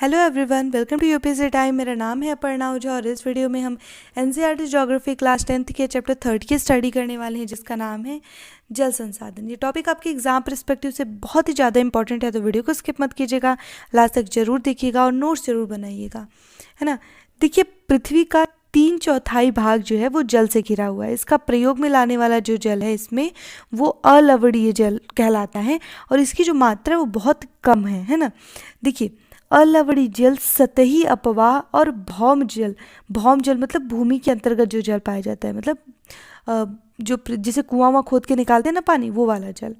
Hello everyone, welcome to UPSC time. मेरा नाम है अपर्णा ओझा और इस वीडियो में हम एनसीईआरटी ज्योग्राफी क्लास 10th के चैप्टर 3 की स्टडी करने वाले हैं, जिसका नाम है जल संसाधन। ये टॉपिक आपके एग्जाम परस्पेक्टिव से बहुत ही ज़्यादा इंपॉर्टेंट है, तो वीडियो को स्किप मत कीजिएगा, लास्ट तक जरूर देखिएगा और नोट्स जरूर बनाइएगा, है ना। देखिए, पृथ्वी का 3/4 भाग जो है वो जल से घिरा हुआ है। इसका प्रयोग में लाने वाला जो जल है इसमें वो अलवणीय जल कहलाता है और इसकी जो मात्रा है वो बहुत कम है ना। देखिए, अलवणीय जल सतही अपवाह और भौम जल मतलब भूमि के अंतर्गत जो जल पाया जाता है, मतलब जो जिसे कुआं खोद के निकालते हैं ना पानी, वो वाला जल,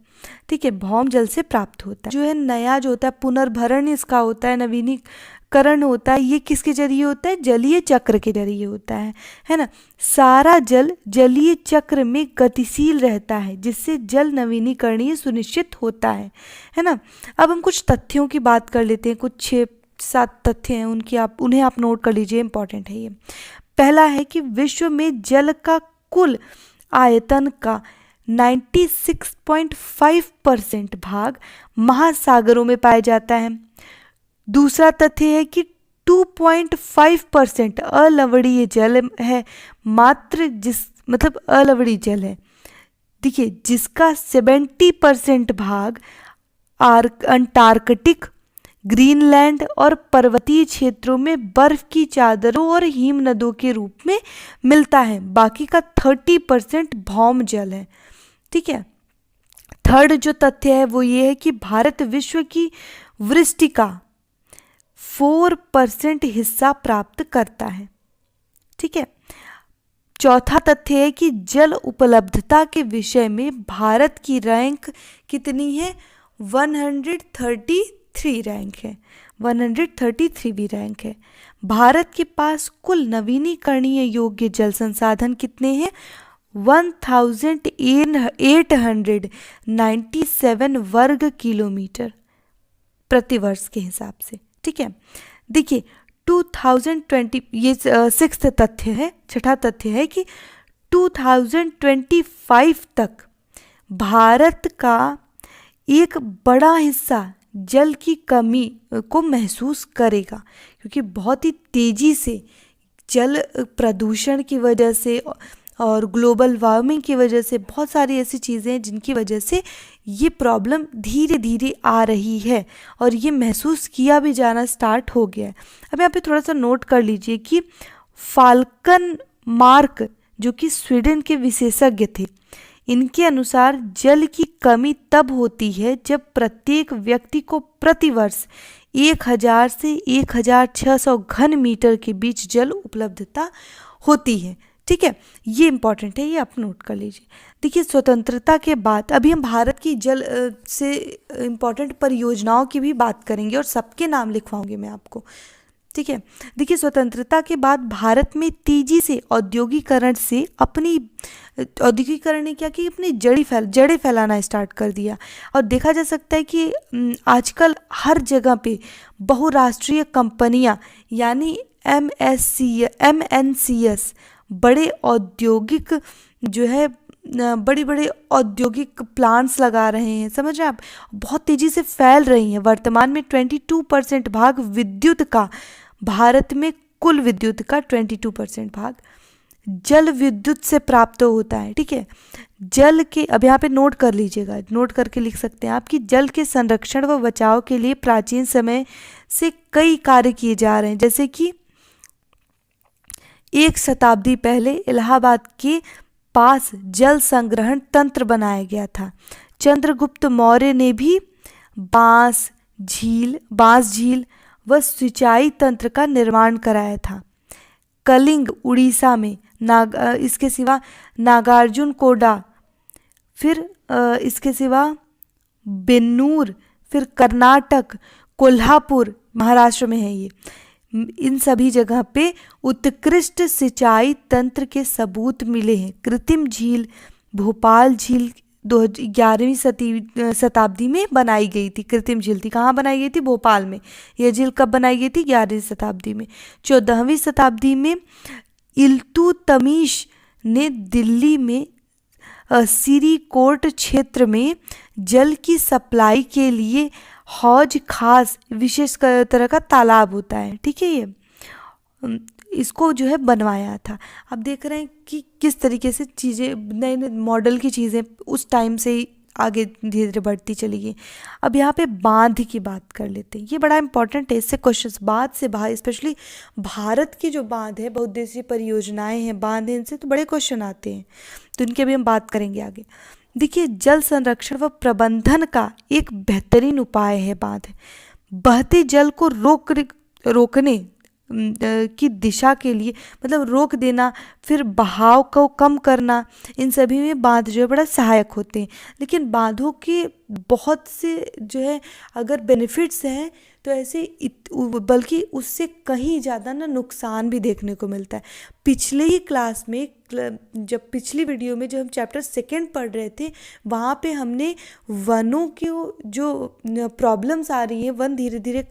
ठीक है, भौम जल से प्राप्त होता है। जो है नया जो होता है पुनर्भरण इसका होता है, नवीनीकरण होता है, ये किसके जरिए होता है? जलीय चक्र के जरिए होता है ना। सारा जल जलीय चक्र में गतिशील रहता है, जिससे जल नवीनीकरणीय सुनिश्चित होता है ना। अब हम कुछ तथ्यों की बात कर लेते हैं, कुछ 6-7 तथ्य हैं, उन्हें आप नोट कर लीजिए, इंपॉर्टेंट है ये। पहला है कि विश्व में जल का कुल आयतन का 96.5% भाग महासागरों में पाया जाता है। दूसरा तथ्य है कि 2.5% अलवणीय जल है, मात्र मतलब अलवणीय जल है, देखिए, जिसका 70% भाग अंटार्कटिक, ग्रीनलैंड और पर्वतीय क्षेत्रों में बर्फ की चादरों और हिम नदों के रूप में मिलता है। बाकी का 30% भौम जल है, ठीक है। थर्ड जो तथ्य है वो ये है कि भारत विश्व की वृष्टि का 4% हिस्सा प्राप्त करता है, ठीक है। चौथा तथ्य है कि जल उपलब्धता के विषय में भारत की रैंक कितनी है? 133 रैंक है, 133वीं रैंक है। भारत के पास कुल नवीनीकरणीय योग्य जल संसाधन कितने हैं? 1897 वर्ग किलोमीटर प्रति वर्ष के हिसाब से, ठीक है। देखिए, 2020 ये सिक्स्थ तथ्य है, छठा तथ्य है कि 2025 तक भारत का एक बड़ा हिस्सा जल की कमी को महसूस करेगा, क्योंकि बहुत ही तेजी से जल प्रदूषण की वजह से और ग्लोबल वार्मिंग की वजह से बहुत सारी ऐसी चीज़ें हैं जिनकी वजह से ये प्रॉब्लम धीरे धीरे आ रही है और ये महसूस किया भी जाना स्टार्ट हो गया है। अब यहाँ पे थोड़ा सा नोट कर लीजिए कि फाल्कन मार्क, जो कि स्वीडन के विशेषज्ञ थे, इनके अनुसार जल की कमी तब होती है जब प्रत्येक व्यक्ति को प्रतिवर्ष 1000 से 1600 घन मीटर के बीच जल उपलब्धता होती है, ठीक है। ये इंपॉर्टेंट है, ये आप नोट कर लीजिए। देखिए, स्वतंत्रता के बाद अभी हम भारत की जल से इंपॉर्टेंट परियोजनाओं की भी बात करेंगे और सबके नाम लिखवाऊंगी मैं आपको, ठीक है। देखिए, स्वतंत्रता के बाद भारत में तेजी से औद्योगिकरण ने क्या कि अपनी जड़ें फैलाना स्टार्ट कर दिया और देखा जा सकता है कि आजकल हर जगह पे बहुराष्ट्रीय कंपनियां यानी MNCs बड़े औद्योगिक जो है बड़े बड़े औद्योगिक प्लांट्स लगा रहे हैं, समझ रहे हैं आप, बहुत तेजी से फैल रही हैं। वर्तमान में 22% भाग विद्युत का, भारत में कुल विद्युत का 22% भाग जल विद्युत से प्राप्त होता है, ठीक है। जल के, अब यहाँ पे नोट कर लीजिएगा, नोट करके लिख सकते हैं आप कि जल के संरक्षण व बचाव के लिए प्राचीन समय से कई कार्य किए जा रहे हैं। जैसे कि 1 शताब्दी पहले इलाहाबाद के पास जल संग्रहण तंत्र बनाया गया था। चंद्रगुप्त मौर्य ने भी बांस झील व सिंचाई तंत्र का निर्माण कराया था। कलिंग उड़ीसा में, इसके सिवा नागार्जुन कोडा, फिर इसके सिवा बेन्नूर, फिर कर्नाटक, कोल्हापुर महाराष्ट्र में है ये, इन सभी जगह पे उत्कृष्ट सिंचाई तंत्र के सबूत मिले हैं। कृत्रिम झील, भोपाल झील 11वीं शताब्दी में बनाई गई थी। कृत्रिम झील थी, कहाँ बनाई गई थी? भोपाल में। यह झील कब बनाई गई थी? 11वीं शताब्दी में। 14वीं शताब्दी में इल्तुतमिश ने दिल्ली में सिरीकोट क्षेत्र में जल की सप्लाई के लिए हौज खास विशेष तरह का तालाब होता है, ठीक है। ये इसको जो है बनवाया था। अब देख रहे हैं कि किस तरीके से चीज़ें, नए नए मॉडल की चीज़ें उस टाइम से ही आगे धीरे धीरे बढ़ती चली गई। अब यहाँ पे बांध की बात कर लेते हैं, ये बड़ा इंपॉर्टेंट है, इससे क्वेश्चंस बांध से बाहर, स्पेशली भारत की जो बांध है, बहुउद्देशीय परियोजनाएं हैं, बांध हैं, इनसे तो बड़े क्वेश्चन आते हैं, तो इनके भी हम बात करेंगे आगे। देखिए, जल संरक्षण व प्रबंधन का एक बेहतरीन उपाय है बांध। बहते जल को रोकने की दिशा के लिए, मतलब रोक देना, फिर बहाव को कम करना, इन सभी में बांध जो है बड़ा सहायक होते हैं। लेकिन बांधों के बहुत से जो है अगर बेनिफिट्स हैं, तो ऐसे बल्कि उससे कहीं ज़्यादा ना नुकसान भी देखने को मिलता है। पिछले ही क्लास में, जब पिछली वीडियो में जब हम चैप्टर 2 पढ़ रहे थे, वहाँ पे हमने वनों की जो प्रॉब्लम्स आ रही हैं, वन धीरे धीरे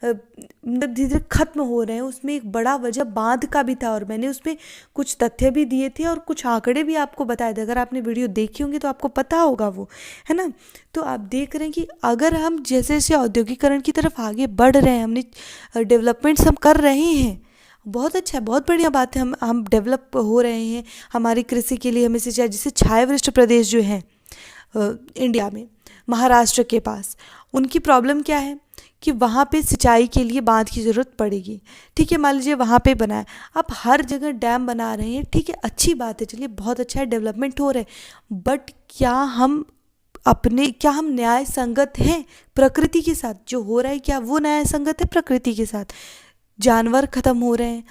मतलब धीरे धीरे खत्म हो रहे हैं, उसमें एक बड़ा वजह बांध का भी था, और मैंने उसमें कुछ तथ्य भी दिए थे और कुछ आंकड़े भी आपको बताए थे। अगर आपने वीडियो देखी होंगी तो आपको पता होगा वो, है ना। तो आप देख रहे हैं कि अगर हम जैसे जैसे औद्योगिकरण की तरफ आगे बढ़ रहे हैं, हमने डेवलपमेंट्स हम कर रहे हैं, बहुत अच्छा है, बहुत बढ़िया बात है, हम डेवलप हो रहे हैं। हमारी कृषि के लिए हमें सिंचाई, जैसे छायावृष्ट प्रदेश जो हैं इंडिया में, महाराष्ट्र के पास, उनकी प्रॉब्लम क्या है कि वहाँ पे सिंचाई के लिए बांध की ज़रूरत पड़ेगी, ठीक है। मान लीजिए वहाँ पे बनाए, अब हर जगह डैम बना रहे हैं, ठीक है, अच्छी बात है, चलिए बहुत अच्छा है, डेवलपमेंट हो रहा है, बट क्या हम न्याय संगत हैं प्रकृति के साथ? जो हो रहा है क्या वो न्याय संगत है प्रकृति के साथ? जानवर खत्म हो रहे हैं,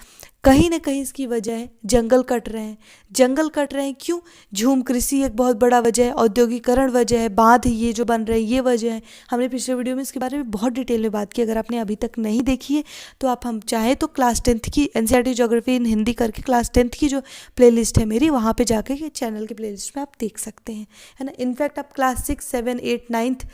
कहीं ना कहीं इसकी वजह है जंगल कट रहे हैं। जंगल कट रहे हैं क्यों? झूम कृषि एक बहुत बड़ा वजह है, औद्योगिकरण वजह है, बांध ये जो बन रहे हैं ये वजह है। हमने पिछले वीडियो में इसके बारे में बहुत डिटेल में बात की, अगर आपने अभी तक नहीं देखी है तो आप, हम चाहे तो क्लास 10th की एनसीईआरटी ज्योग्राफी इन हिंदी करके क्लास 10th की जो प्लेलिस्ट है मेरी, वहाँ पर जाकर के चैनल के प्लेलिस्ट में आप देख सकते हैं, है ना। इनफैक्ट आप क्लास 6, 7, 8, 9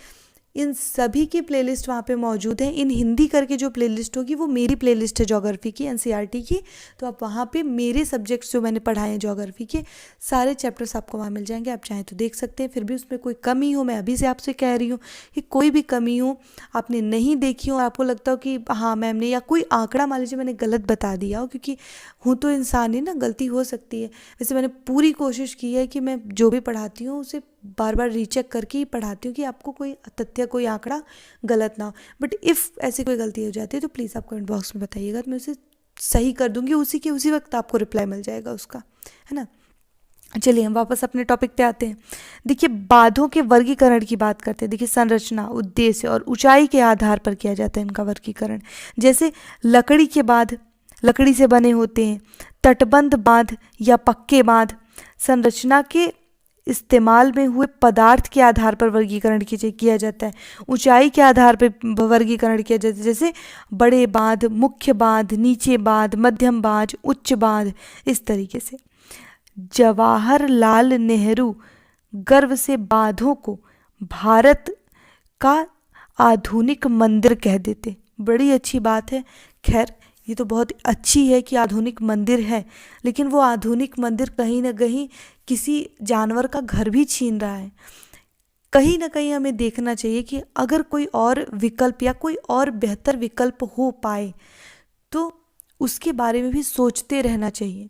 इन सभी की प्लेलिस्ट वहाँ पे मौजूद है। इन हिंदी करके जो प्लेलिस्ट होगी वो मेरी प्लेलिस्ट है ज्योग्राफी की, एनसीईआरटी की, तो आप वहाँ पे मेरे सब्जेक्ट्स जो मैंने पढ़ाए हैं ज्योग्राफी के सारे चैप्टर्स आपको वहाँ मिल जाएंगे, आप चाहें तो देख सकते हैं। फिर भी उसमें कोई कमी हो, मैं अभी से आपसे कह रही हूँ कि कोई भी कमी हो, आपने नहीं देखी हो, आपको लगता हो कि हाँ मैम ने, या कोई आंकड़ा मान लीजिए मैंने गलत बता दिया हो, क्योंकि हूँ तो इंसान ही ना, गलती हो सकती है। वैसे मैंने पूरी कोशिश की है कि मैं जो भी पढ़ाती हूँ उसे बार बार रीचेक करके ही पढ़ाती हूँ कि आपको कोई तथ्य, कोई आंकड़ा गलत ना हो। बट इफ़ ऐसी कोई गलती हो जाती है तो प्लीज़ आप कमेंट बॉक्स में बताइएगा, तो मैं उसे सही कर दूंगी, उसी वक्त आपको रिप्लाई मिल जाएगा उसका, है ना। चलिए हम वापस अपने टॉपिक पे आते हैं। देखिए, बांधों के वर्गीकरण की बात करते हैं। देखिए, संरचना, उद्देश्य और ऊंचाई के आधार पर किया जाता है इनका वर्गीकरण। जैसे लकड़ी के बांध लकड़ी से बने होते हैं, तटबंध बांध या पक्के बांध संरचना के इस्तेमाल में हुए पदार्थ के आधार पर वर्गीकरण किया जाता है। ऊंचाई के आधार पर वर्गीकरण किया जाता है, जैसे बड़े बांध, मुख्य बांध, नीचे बांध, मध्यम बांध, उच्च बांध, इस तरीके से। जवाहरलाल नेहरू गर्व से बांधों को भारत का आधुनिक मंदिर कह देते। बड़ी अच्छी बात है। खैर, ये तो बहुत अच्छी है कि आधुनिक मंदिर है, लेकिन वो आधुनिक मंदिर कहीं ना कहीं किसी जानवर का घर भी छीन रहा है। कहीं ना कहीं हमें देखना चाहिए कि अगर कोई और विकल्प या कोई और बेहतर विकल्प हो पाए तो उसके बारे में भी सोचते रहना चाहिए।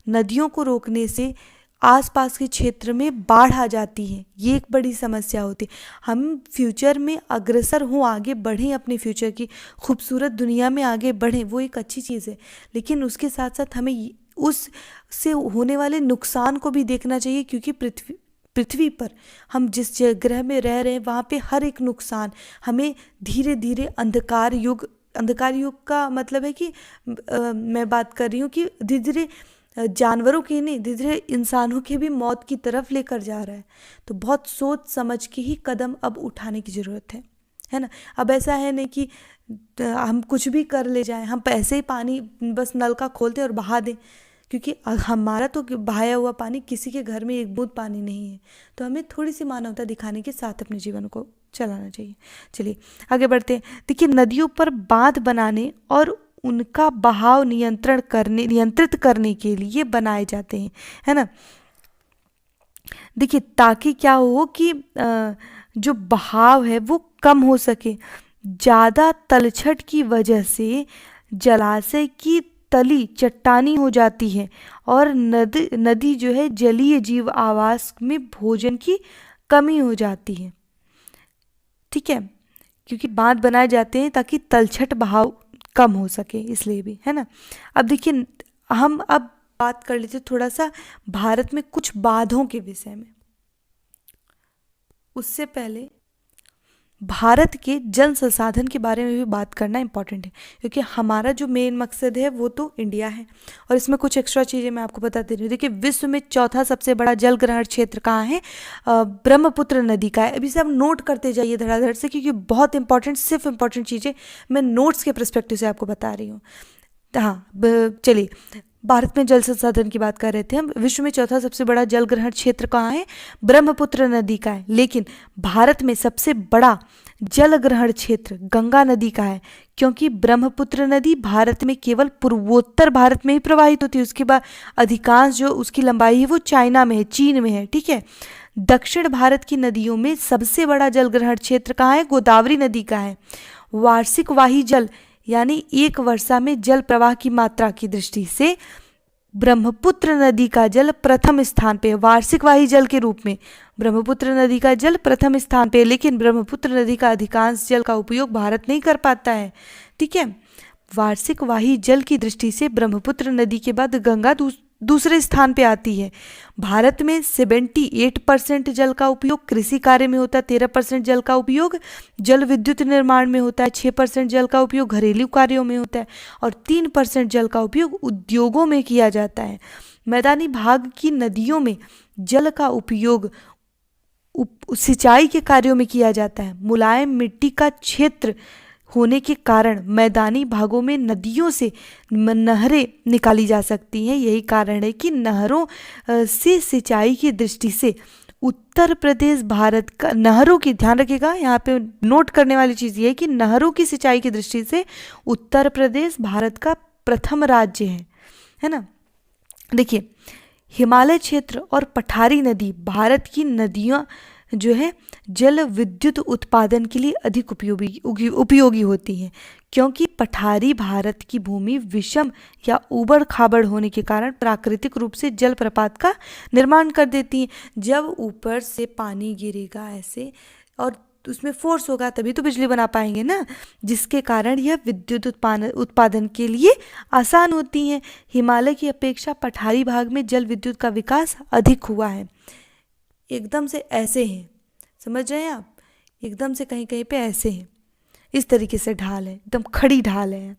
नदियों को रोकने से आसपास के क्षेत्र में बाढ़ आ जाती है, ये एक बड़ी समस्या होती है। हम फ्यूचर में अग्रसर हों, आगे बढ़ें, अपने फ्यूचर की खूबसूरत दुनिया में आगे बढ़ें, वो एक अच्छी चीज़ है, लेकिन उसके साथ साथ हमें उस से होने वाले नुकसान को भी देखना चाहिए, क्योंकि पृथ्वी पर हम जिस ग्रह में रह रहे हैं वहाँ पे हर एक नुकसान हमें धीरे धीरे अंधकार युग का मतलब है कि मैं बात कर रही हूँ कि धीरे धीरे जानवरों के नहीं, धीरे धीरे इंसानों के भी मौत की तरफ लेकर जा रहा है। तो बहुत सोच समझ के ही कदम अब उठाने की ज़रूरत है ना। अब ऐसा है नहीं कि हम कुछ भी कर ले जाएं, हम ऐसे ही पानी बस नल का खोलते और बहा दें, क्योंकि हमारा तो बहाया हुआ पानी, किसी के घर में एक बूंद पानी नहीं है। तो हमें थोड़ी सी मानवता दिखाने के साथ अपने जीवन को चलाना चाहिए। चलिए आगे बढ़ते हैं। देखिए, नदियों पर बांध बनाने और उनका बहाव नियंत्रित करने के लिए बनाए जाते हैं, है ना। देखिए, ताकि क्या हो कि जो बहाव है वो कम हो सके। ज़्यादा तलछट की वजह से जलाशय की तली चट्टानी हो जाती है और नदी जो है जलीय जीव आवास में भोजन की कमी हो जाती है। ठीक है, क्योंकि बांध बनाए जाते हैं ताकि तलछट बहाव कम हो सके, इसलिए भी, है ना। अब देखिए, हम अब बात कर लेते थोड़ा सा भारत में कुछ बांधों के विषय में। उससे पहले भारत के जल संसाधन के बारे में भी बात करना इम्पॉर्टेंट है, क्योंकि हमारा जो मेन मकसद है वो तो इंडिया है। और इसमें कुछ एक्स्ट्रा चीज़ें मैं आपको बता दे रही हूँ। देखिए, विश्व में चौथा सबसे बड़ा जल ग्रहण क्षेत्र कहाँ है? ब्रह्मपुत्र नदी का है। अभी से आप नोट करते जाइए धड़ाधड़ से, क्योंकि बहुत इंपॉर्टेंट, सिर्फ इंपॉर्टेंट चीज़ें मैं नोट्स के परस्पेक्टिव से आपको बता रही हूँ। हाँ, चलिए, भारत में जल संसाधन की बात कर रहे थे हम। विश्व में चौथा सबसे बड़ा जल ग्रहण क्षेत्र कहाँ है? ब्रह्मपुत्र नदी का है। लेकिन भारत में सबसे बड़ा जल ग्रहण क्षेत्र गंगा नदी का है, क्योंकि ब्रह्मपुत्र नदी भारत में केवल पूर्वोत्तर भारत में ही प्रवाहित होती है। उसके बाद अधिकांश जो उसकी लंबाई है वो चाइना में है, चीन में है। ठीक है, दक्षिण भारत की नदियों में सबसे बड़ा जल ग्रहण क्षेत्र कहाँ है? गोदावरी नदी का है। वार्षिक वाही जल यानी एक वर्षा में जल प्रवाह की मात्रा की दृष्टि से ब्रह्मपुत्र नदी का जल प्रथम स्थान पे है। वार्षिक वाही जल के रूप में ब्रह्मपुत्र नदी का जल प्रथम स्थान पे है, लेकिन ब्रह्मपुत्र नदी का अधिकांश जल का उपयोग भारत नहीं कर पाता है। ठीक है, वार्षिक वाही जल की दृष्टि से ब्रह्मपुत्र नदी के बाद गंगा दूसरे स्थान पे आती है। भारत में 78% जल का उपयोग कृषि कार्य में होता है, 13% जल का उपयोग जल विद्युत निर्माण में होता है, 6% जल का उपयोग घरेलू कार्यों में होता है और 3% जल का उपयोग उद्योगों में किया जाता है। मैदानी भाग की नदियों में जल का उपयोग सिंचाई के कार्यों में किया जाता है। मुलायम मिट्टी का क्षेत्र होने के कारण मैदानी भागों में नदियों से नहरें निकाली जा सकती हैं। यही कारण है कि नहरों से सिंचाई की दृष्टि से उत्तर प्रदेश भारत का, नहरों की, ध्यान रखिएगा यहाँ पे नोट करने वाली चीज़ ये है कि नहरों की सिंचाई की दृष्टि से उत्तर प्रदेश भारत का प्रथम राज्य है ना। देखिए, हिमालय क्षेत्र और पठारी नदी भारत की नदियाँ जो है जल विद्युत उत्पादन के लिए अधिक उपयोगी होती हैं, क्योंकि पठारी भारत की भूमि विषम या ऊबड़ खाबड़ होने के कारण प्राकृतिक रूप से जल प्रपात का निर्माण कर देती हैं। जब ऊपर से पानी गिरेगा ऐसे और उसमें फोर्स होगा तभी तो बिजली बना पाएंगे ना, जिसके कारण यह विद्युत उत्पादन के लिए आसान होती हैं। हिमालय की अपेक्षा पठारी भाग में जल विद्युत का विकास अधिक हुआ है। एकदम से ऐसे हैं, समझ रहे हैं आप? एकदम से कहीं कहीं पे ऐसे हैं, इस तरीके से ढाल है, एकदम खड़ी ढाल है।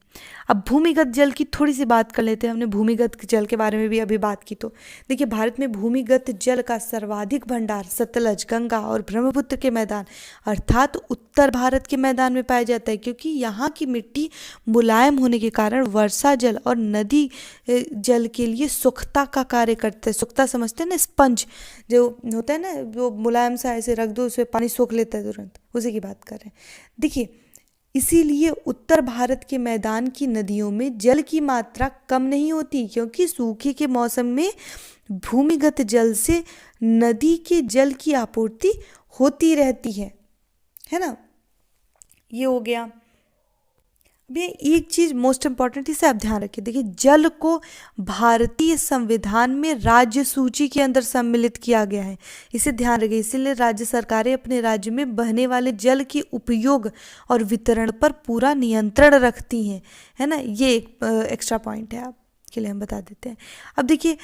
अब भूमिगत जल की थोड़ी सी बात कर लेते हैं। हमने भूमिगत जल के बारे में भी अभी बात की। तो देखिए, भारत में भूमिगत जल का सर्वाधिक भंडार सतलज, गंगा और ब्रह्मपुत्र के मैदान अर्थात उत्तर भारत के मैदान में पाया जाता है, क्योंकि यहाँ की मिट्टी मुलायम होने के कारण वर्षा जल और नदी जल के लिए सुखता का कार्य करते हैं। सुखता समझते हैं ना, स्पंज जो होता है ना, जो मुलायम सा ऐसे रख दो उसमें पानी सोख लेता है तुरंत, उसी की बात कर रहे हैं। देखिए, इसीलिए उत्तर भारत के मैदान की नदियों में जल की मात्रा कम नहीं होती, क्योंकि सूखे के मौसम में भूमिगत जल से नदी के जल की आपूर्ति होती रहती है ना। ये हो गया। अब ये एक चीज़ मोस्ट इम्पॉर्टेंट, इसे आप ध्यान रखिए। देखिए, जल को भारतीय संविधान में राज्य सूची के अंदर सम्मिलित किया गया है, इसे ध्यान रखिए। इसीलिए राज्य सरकारें अपने राज्य में बहने वाले जल के उपयोग और वितरण पर पूरा नियंत्रण रखती हैं, है ना। ये एक एक्स्ट्रा पॉइंट है आपके लिए, हम बता देते हैं। अब देखिए,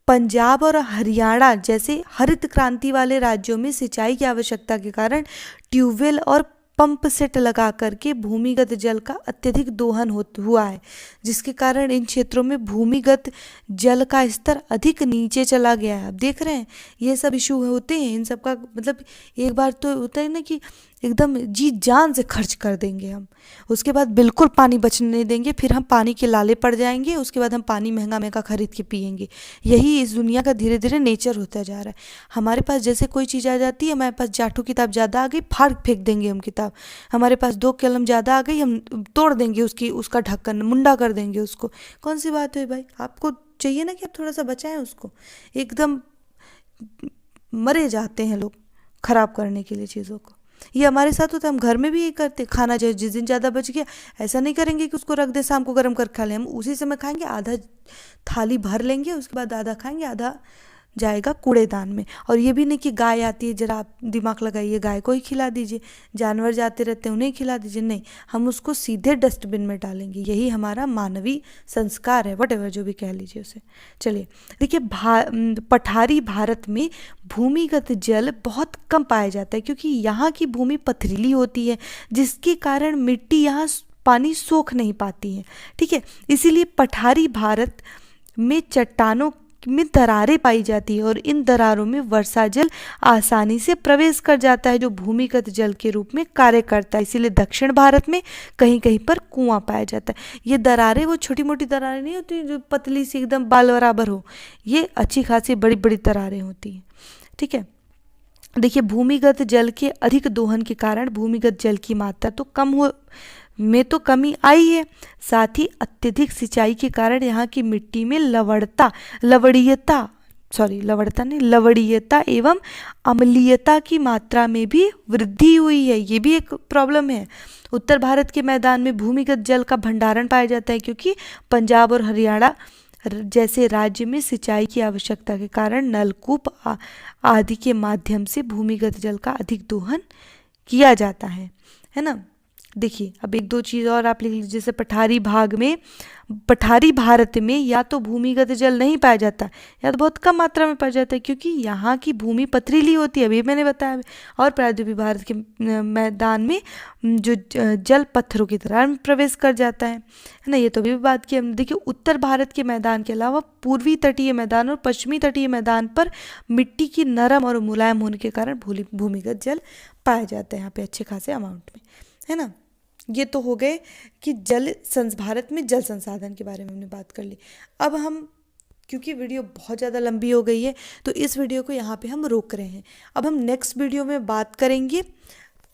पंजाब और हरियाणा जैसे हरित क्रांति वाले राज्यों में सिंचाई की आवश्यकता के कारण ट्यूबवेल और पंप सेट लगा करके भूमिगत जल का अत्यधिक दोहन हुआ है, जिसके कारण इन क्षेत्रों में भूमिगत जल का स्तर अधिक नीचे चला गया है। आप देख रहे हैं ये सब इशू होते हैं, इन सब का मतलब एक बार तो होता है ना कि एकदम जी जान से खर्च कर देंगे हम, उसके बाद बिल्कुल पानी बचने नहीं देंगे, फिर हम पानी के लाले पड़ जाएंगे, उसके बाद हम पानी महंगा महंगा खरीद के पियेंगे। यही इस दुनिया का धीरे धीरे नेचर होता जा रहा है। हमारे पास जैसे कोई चीज़ आ जाती है, हमारे पास जाठू किताब ज़्यादा आ गई, फाड़ फेंक देंगे हम किताब। हमारे पास 2 कलम ज़्यादा आ गई, हम तोड़ देंगे उसका ढक्कन, मुंडा कर देंगे उसको। कौन सी बात है भाई? आपको चाहिए ना कि आप थोड़ा सा बचाएं उसको। एकदम मरे जाते हैं लोग खराब करने के लिए चीज़ों को। ये हमारे साथ होता है, हम घर में भी यही करते, खाना चाहे जिस दिन ज़्यादा बच गया ऐसा नहीं करेंगे कि उसको रख दे शाम को गर्म कर खा लें, हम उसी समय खाएंगे, आधा थाली भर लेंगे, उसके बाद आधा खाएंगे, आधा जाएगा कूड़ेदान में। और ये भी नहीं कि गाय आती है जरा आप दिमाग लगाइए गाय को ही खिला दीजिए, जानवर जाते रहते हैं उन्हें ही खिला दीजिए, नहीं, हम उसको सीधे डस्टबिन में डालेंगे। यही हमारा मानवीय संस्कार है, वटेवर जो भी कह लीजिए उसे। चलिए देखिए, पठारी भारत में भूमिगत जल बहुत कम पाया जाता है क्योंकि यहाँ की भूमि पथरीली होती है, जिसके कारण मिट्टी यहाँ पानी सोख नहीं पाती है। ठीक है, इसीलिए पठारी भारत में चट्टानों में दरारें पाई जाती है और इन दरारों में वर्षा जल आसानी से प्रवेश कर जाता है, जो भूमिगत जल के रूप में कार्य करता है। इसीलिए दक्षिण भारत में कहीं कहीं पर कुआं पाया जाता है। ये दरारें वो छोटी मोटी दरारें नहीं होती जो पतली सी एकदम बाल बराबर हो, ये अच्छी खासी बड़ी बड़ी दरारें होती हैं। ठीक है, देखिए भूमिगत जल के अधिक दोहन के कारण भूमिगत जल की मात्रा तो कमी आई है, साथ ही अत्यधिक सिंचाई के कारण यहाँ की मिट्टी में लवणीयता एवं अम्लीयता की मात्रा में भी वृद्धि हुई है। ये भी एक प्रॉब्लम है। उत्तर भारत के मैदान में भूमिगत जल का भंडारण पाया जाता है क्योंकि पंजाब और हरियाणा जैसे राज्य में सिंचाई की आवश्यकता के कारण नलकूप आदि के माध्यम से भूमिगत जल का अधिक दोहन किया जाता है ना। देखिए अब एक दो चीज़ और आप लिख लीजिए, जैसे पठारी भारत में या तो भूमिगत जल नहीं पाया जाता या तो बहुत कम मात्रा में पाया जाता है क्योंकि यहाँ की भूमि पथरीली होती है, अभी मैंने बताया। और प्रायद्वीपीय भारत के मैदान में जो जल पत्थरों की तरह प्रवेश कर जाता है ना, ये तो भी बात की हमने। देखिए उत्तर भारत के मैदान के अलावा पूर्वी तटीय मैदान और पश्चिमी तटीय मैदान पर मिट्टी की नरम और मुलायम होने के कारण भूमिगत जल पाया जाता है यहाँ पे अच्छे खासे अमाउंट में, है ना। ये तो हो गए कि भारत में जल संसाधन के बारे में हमने बात कर ली। अब हम, क्योंकि वीडियो बहुत ज़्यादा लंबी हो गई है तो इस वीडियो को यहाँ पे हम रोक रहे हैं। अब हम नेक्स्ट वीडियो में बात करेंगे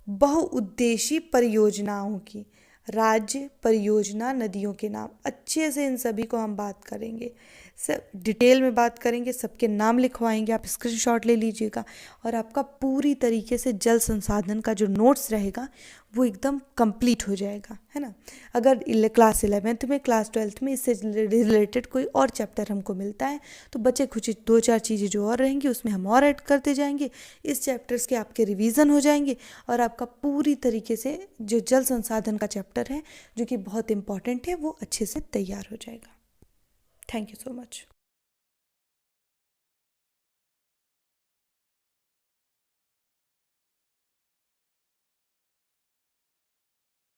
बहुउद्देशीय परियोजनाओं की, राज्य परियोजना, नदियों के नाम, अच्छे से इन सभी को हम बात करेंगे, सब डिटेल में बात करेंगे, सबके नाम लिखवाएंगे, आप स्क्रीनशॉट ले लीजिएगा और आपका पूरी तरीके से जल संसाधन का जो नोट्स रहेगा वो एकदम कंप्लीट हो जाएगा, है ना। अगर क्लास 11th में, क्लास 12th में इससे रिलेटेड कोई और चैप्टर हमको मिलता है तो बचे कुछ 2-4 चीज़ें जो और रहेंगी उसमें हम और ऐड करते जाएंगे, इस चैप्टर्स के आपके रिवीजन हो जाएंगे और आपका पूरी तरीके से जो जल संसाधन का चैप्टर है जो कि बहुत इंपॉर्टेंट है वो अच्छे से तैयार हो जाएगा। Thank you so much.